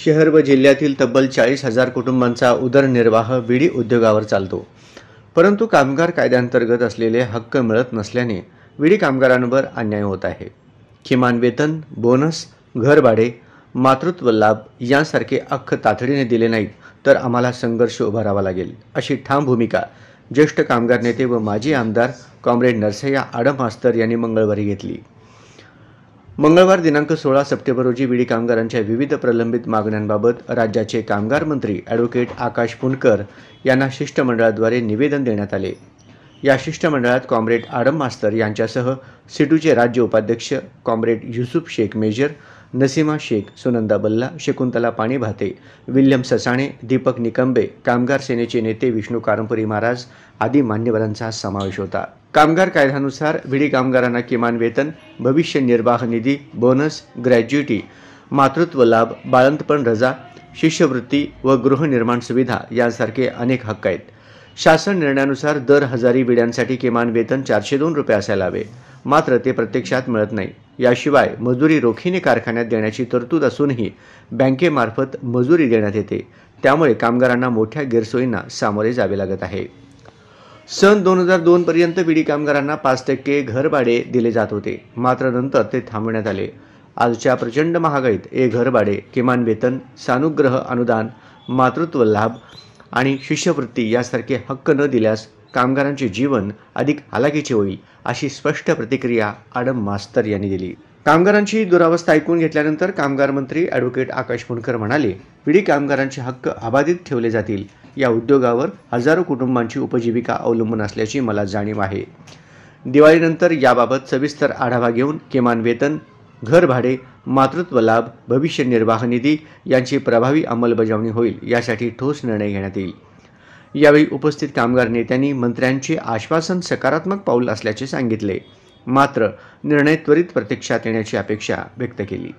शहर व जिल्ह्यातील तब्बल 40,000 कुटुंबांचा उदरनिर्वाह विडी उद्योगावर चालतो. परंतु कामगार कायद्याअंतर्गत असलेले हक्क मिळत नसल्याने विडी कामगारांवर अन्याय होत आहे. किमान वेतन, बोनस, घरभाडे, मातृत्व लाभ यांसारखे हक्क तातडीने दिले नाहीत तर आम्हाला संघर्ष उभारावा लागेल, अशी ठाम भूमिका ज्येष्ठ कामगार नेते व माजी आमदार कॉम्रेड नरसय्या आडम मास्तर यांनी मंगळवारी घेतली. मंगळवार दिनांक 16 सप्टेंबर रोजी विडी कामगारांच्या विविध प्रलंबित मागण्यांबाबत राज्याचे कामगार मंत्री ॲडव्होकेट आकाश फुंडकर यांना शिष्टमंडळाद्वारे निवेदन देण्यात आले. या शिष्टमंडळात कॉम्रेड आडम मास्तर यांच्यासह सिटूचे राज्य उपाध्यक्ष कॉम्रेड युसुफ शेख मेजर, नसीमा शेख, सुनंदा बल्ला, शकुंतला पाणीभाते, विल्यम ससाणे, दीपक निकंबे, कामगार सेनेचे नेते विष्णू कारंपुरी महाराज आदी मान्यवरांचा समावेश होता. कामगार कायद्यानुसार विडी कामगारांना किमान वेतन, भविष्य निर्वाह निधी, बोनस, ग्रॅज्युइटी, मातृत्व लाभ, बाळंतपण रजा, शिष्यवृत्ती व गृहनिर्माण सुविधा यांसारखे अनेक हक्क आहेत. शासन निर्णयानुसार दर हजारी विड्यांसाठी किमान वेतन 402 रुपये असायला हवे, मात्र ते प्रत्यक्षात मिळत नाही. याशिवाय मजुरी रोखीने कारखान्यात देण्याची तरतूद असूनही बँकेमार्फत मजुरी देण्यात येते. त्यामुळे कामगारांना मोठ्या गैरसोयींना सामोरे जावे लागत आहे. सन 2002 पर्यंत विडी कामगारांना 5% घरभाडे दिले जात होते, मात्र नंतर ते थांबवण्यात आले. आजच्या प्रचंड महागाईत घरभाडे, किमान वेतन, सानुग्रह अनुदान, मातृत्व लाभ आणि शिष्यवृत्ती यासारखे हक्क न दिल्यास कामगारांचे जीवन अधिक हालाकीचे होईल, अशी स्पष्ट प्रतिक्रिया आडम मास्तर यांनी दिली. कामगारांची दुरावस्था ऐकून घेतल्यानंतर कामगार मंत्री ॲडव्होकेट आकाश फुंडकर म्हणाले, विडी कामगारांचे हक्क अबाधित ठेवले जातील. या उद्योगावर हजारो कुटुंबांची उपजीविका अवलंबून असल्याची मला जाणीव आहे. दिवाळीनंतर याबाबत सविस्तर आढावा घेऊन किमान वेतन, घरभाडे, मातृत्व लाभ, भविष्य निर्वाह निधी यांची प्रभावी अंमलबजावणी होईल, यासाठी ठोस निर्णय घेण्यात येईल. यावेळी उपस्थित कामगार नेत्यांनी मंत्र्यांचे आश्वासन सकारात्मक पाऊल असल्याचे सांगितले, मात्र निर्णय त्वरित प्रत्यक्षात येण्याची अपेक्षा व्यक्त केली.